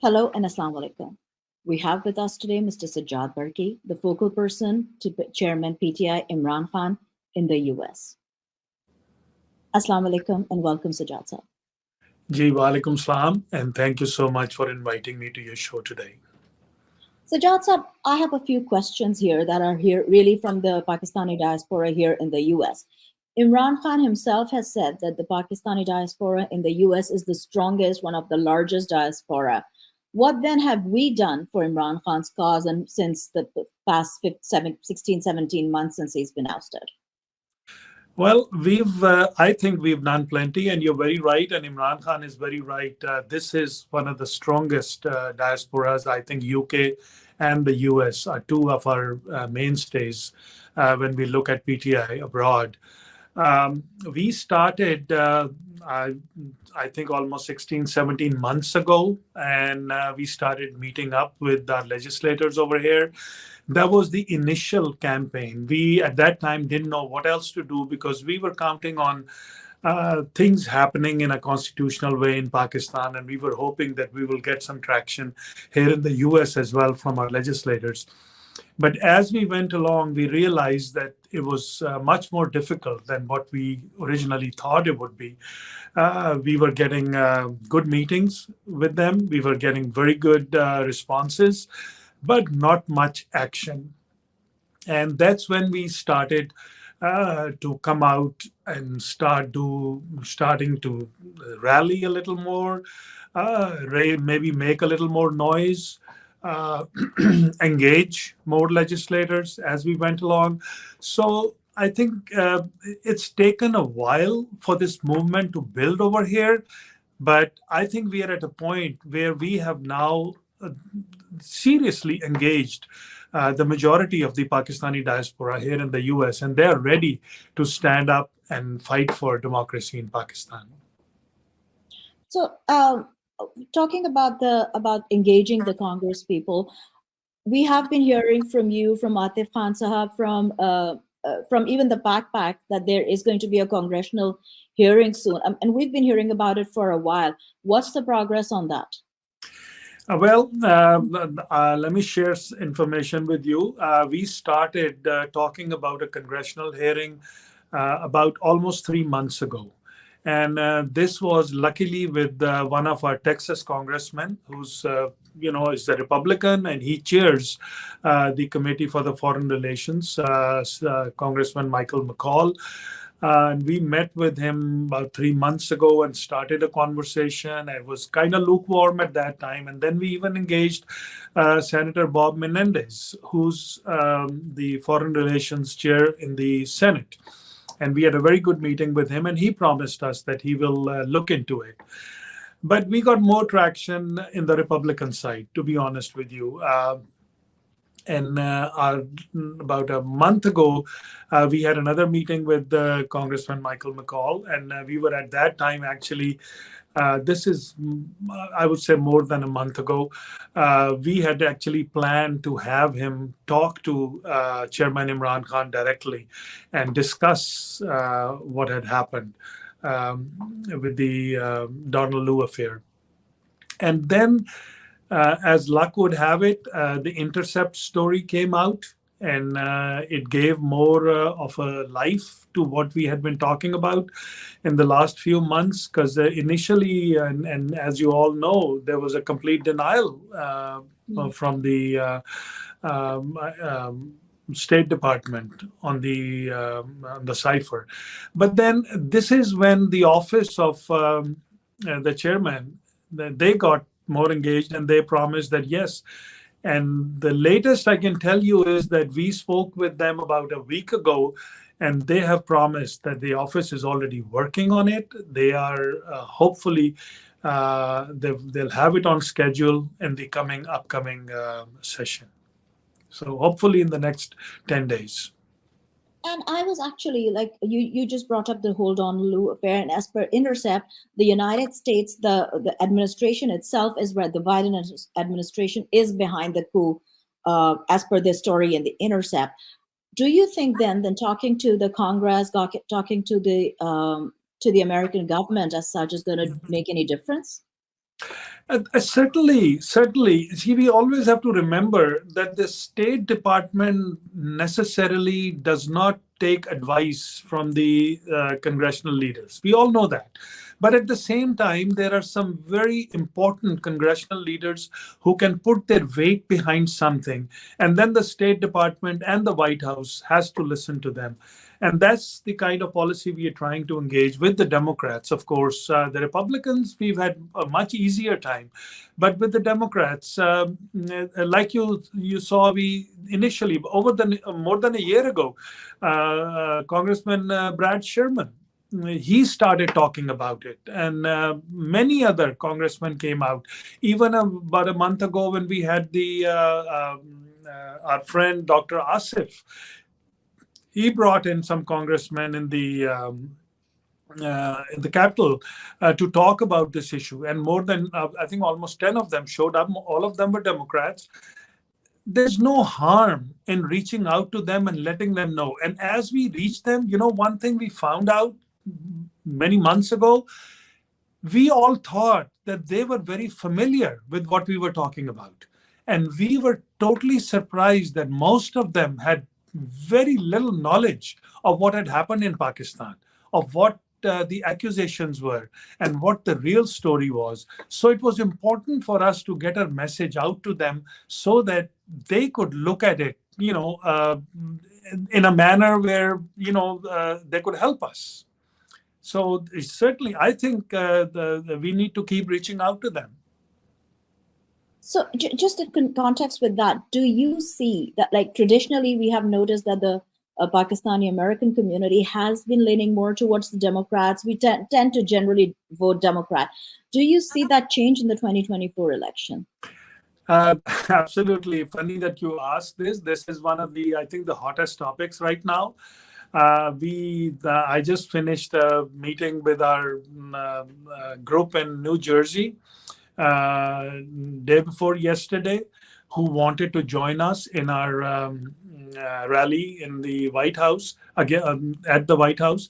Hello and Assalamu alaikum. We have with us today Mr. Sajjad Burki, the focal person to Chairman PTI Imran Khan in the US. Assalamu alaikum and welcome, Sajjad sir. Ji, walaikum salam, and thank you so much for inviting me to your show today. Sajjad sir, I have a few questions here that are here really from the Pakistani diaspora here in the US. Imran Khan himself has said that the Pakistani diaspora in the US is the strongest, one of the largest diaspora. What then have we done for Imran Khan's cause and since the past 16, 17 months since he's been ousted? Well, I think we've done plenty, and you're very right, and Imran Khan is very right. This is one of the strongest diasporas. I think UK and the US are two of our mainstays when we look at PTI abroad. We started, I think, almost 16, 17 months ago, and we started meeting up with our legislators over here. That was the initial campaign. We, at that time, didn't know what else to do because we were counting on things happening in a constitutional way in Pakistan, and we were hoping that we will get some traction here in the US as well from our legislators. But as we went along, we realized that it was much more difficult than what we originally thought it would be. We were getting good meetings with them. We were getting very good responses, but not much action. And that's when we started to come out and starting to rally a little more, maybe make a little more noise, uh, engage more legislators as we went along. So I think it's taken a while for this movement to build over here, but I think we are at a point where we have now seriously engaged the majority of the Pakistani diaspora here in the US, and they're ready to stand up and fight for democracy in Pakistan. So, talking about engaging the Congress people, we have been hearing from you, from Atif Khan Sahab, from even the backpack that there is going to be a congressional hearing soon, and we've been hearing about it for a while. What's the progress on that? Let me share information with you. We started talking about a congressional hearing about almost 3 months ago. And this was luckily with one of our Texas congressmen who's, is a Republican, and he chairs the Committee for the Foreign Relations, Congressman Michael McCall. And we met with him about 3 months ago and started a conversation. It was kind of lukewarm at that time. And then we even engaged Senator Bob Menendez, who's the Foreign Relations Chair in the Senate. And we had a very good meeting with him, and he promised us that he will look into it. But we got more traction in the Republican side, to be honest with you. And about a month ago, we had another meeting with Congressman Michael McCall, and we were at that time actually. This is, I would say, more than a month ago. We had actually planned to have him talk to Chairman Imran Khan directly and discuss what had happened with the Donald Lu affair. And then, as luck would have it, the Intercept story came out, and it gave more of a life to what we had been talking about in the last few months. Because initially, and as you all know, there was a complete denial from the State Department on the cipher. But then this is when the office of the chairman, they got more engaged, and they promised that yes. And the latest I can tell you is that we spoke with them about a week ago, and they have promised that the office is already working on it. They are hopefully they'll have it on schedule in the upcoming session. So hopefully in the next 10 days. And I was actually like, you just brought up the whole Donald Lu affair, and as per Intercept, the United States, the administration itself is where the Biden administration is behind the coup, as per this story in the Intercept. Do you think then talking to the Congress, talking to the American government as such is going to make any difference? Certainly, certainly. See, we always have to remember that the State Department necessarily does not take advice from the congressional leaders. We all know that. But at the same time, there are some very important congressional leaders who can put their weight behind something. And then the State Department and the White House has to listen to them. And that's the kind of policy we are trying to engage with the Democrats. Of course, the Republicans, we've had a much easier time. But with the Democrats, like you saw, we initially, more than a year ago, Congressman Brad Sherman, he started talking about it, and many other congressmen came out. Even about a month ago, when we had the our friend Dr. Asif, he brought in some congressmen in the capital to talk about this issue, and more than I think almost 10 of them showed up. All of them were Democrats. There's no harm in reaching out to them and letting them know. And as we reach them, one thing we found out many months ago, we all thought that they were very familiar with what we were talking about. And we were totally surprised that most of them had very little knowledge of what had happened in Pakistan, of what the accusations were and what the real story was. So it was important for us to get our message out to them so that they could look at it, in a manner where, they could help us. So certainly, I think we need to keep reaching out to them. So just in context with that, do you see that, like, traditionally we have noticed that the Pakistani American community has been leaning more towards the Democrats. We tend to generally vote Democrat. Do you see that change in the 2024 election? Absolutely. Funny that you asked this. This is one of the, I think, the hottest topics right now. I just finished a meeting with our group in New Jersey day before yesterday, who wanted to join us in our rally in the White House, again at the White House.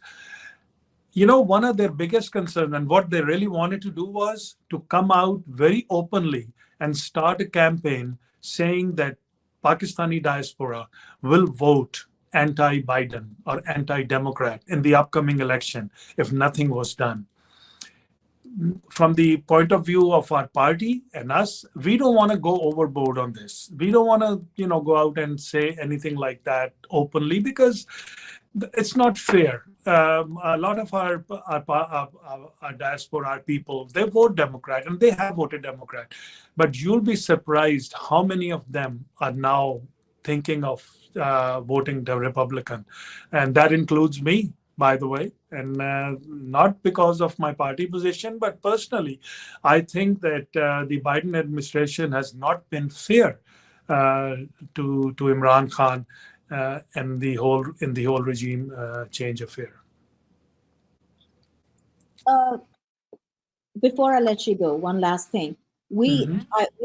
One of their biggest concerns and what they really wanted to do was to come out very openly and start a campaign saying that Pakistani diaspora will vote anti-Biden or anti-Democrat in the upcoming election if nothing was done. From the point of view of our party and us, we don't want to go overboard on this. We don't want to, go out and say anything like that openly, because it's not fair. A lot of our diaspora, our people, they vote Democrat and they have voted Democrat. But you'll be surprised how many of them are now thinking of voting the Republican. And that includes me, by the way, and not because of my party position, but personally, I think that the Biden administration has not been fair to Imran Khan and the whole regime change affair. Before I let you go, one last thing. We've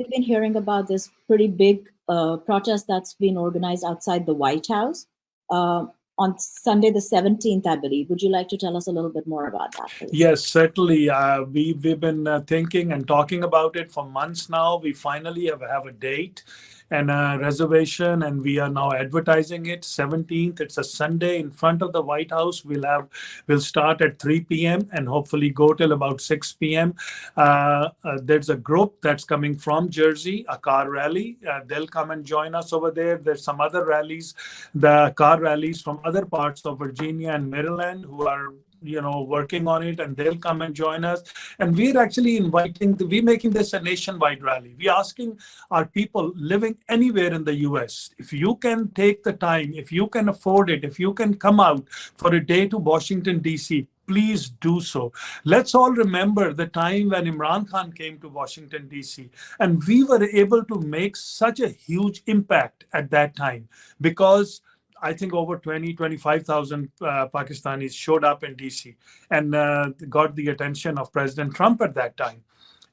been hearing about this pretty big protest that's been organized outside the White House on Sunday the 17th, I believe. Would you like to tell us a little bit more about that, please? Yes, certainly. We've been thinking and talking about it for months now. We finally have a date and a reservation, and we are now advertising it. 17th, it's a Sunday in front of the White House. We'll start at 3 p.m. and hopefully go till about 6 p.m. There's a group that's coming from Jersey, a car rally. They'll come and join us over there. There's some other rallies, the car rallies from other parts of Virginia and Maryland who are working on it, and they'll come and join us. And we're actually we're making this a nationwide rally. We're asking our people living anywhere in the US, if you can take the time, if you can afford it, if you can come out for a day to Washington, D.C., please do so. Let's all remember the time when Imran Khan came to Washington, D.C., and we were able to make such a huge impact at that time, because I think over 25,000 Pakistanis showed up in DC and got the attention of President Trump at that time.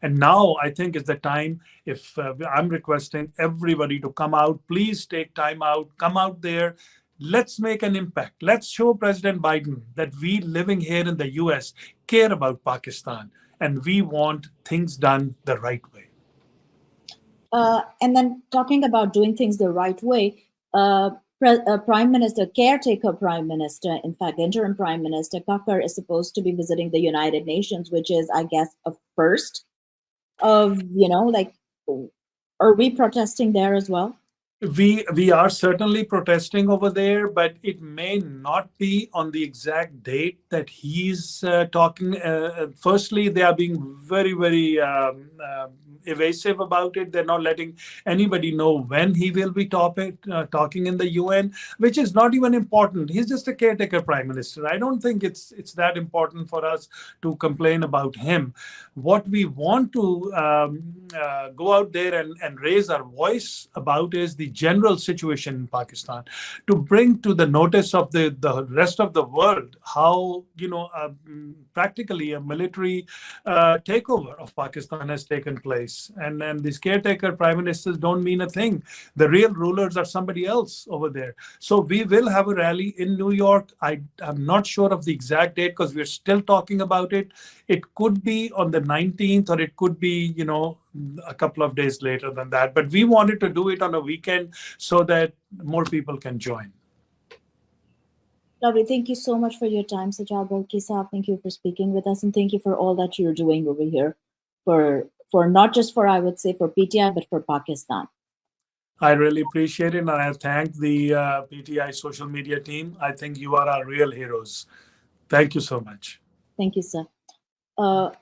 And now I think is the time, if I'm requesting everybody to come out, please take time out, come out there. Let's make an impact. Let's show President Biden that we living here in the US care about Pakistan. and we want things done the right way. And then talking about doing things the right way, Prime Minister, caretaker Prime Minister, in fact, interim Prime Minister Kakar is supposed to be visiting the United Nations, which is, I guess, a first of, like, are we protesting there as well? We are certainly protesting over there, but it may not be on the exact date that he's talking. Firstly, they are being very, very evasive about it. They're not letting anybody know when he will be talking in the UN, which is not even important. He's just a caretaker prime minister. I don't think it's that important for us to complain about him. What we want to go out there and raise our voice about is the general situation in Pakistan, to bring to the notice of the rest of the world how, practically a military takeover of Pakistan has taken place. And these caretaker prime ministers don't mean a thing. The real rulers are somebody else over there. So we will have a rally in New York. I'm not sure of the exact date because we're still talking about it. It could be on the 19th, or it could be, a couple of days later than that. But we wanted to do it on a weekend so that more people can join. Lovely. Thank you so much for your time, Sajjad Burki Saab. Thank you for speaking with us, and thank you for all that you're doing over here for not just for, I would say, for PTI, but for Pakistan. I really appreciate it, and I thank the PTI social media team. I think you are our real heroes. Thank you so much. Thank you, sir.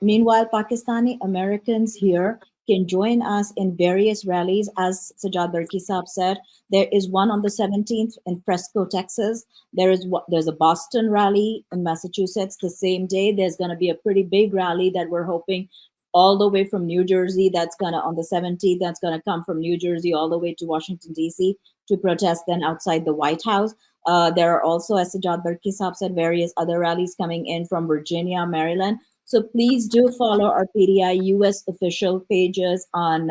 Meanwhile, Pakistani Americans here can join us in various rallies. As Sajjad Burki Saab said, there is one on the 17th in Fresco, Texas. There's a Boston rally in Massachusetts the same day. There's going to be a pretty big rally that we're hoping all the way from New Jersey. That's going to, on the 17th, that's going to come from New Jersey all the way to Washington, D.C. to protest then outside the White House. There are also, as Sajjad Burki Saab said, various other rallies coming in from Virginia, Maryland. So please do follow our PTI US official pages on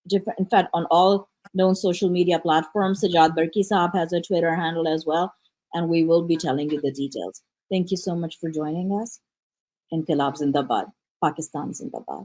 in fact, on all known social media platforms. Sajjad Burki Saab has a Twitter handle as well, and we will be telling you the details. Thank you so much for joining us. Inqilab Zindabad, Pakistan Zindabad.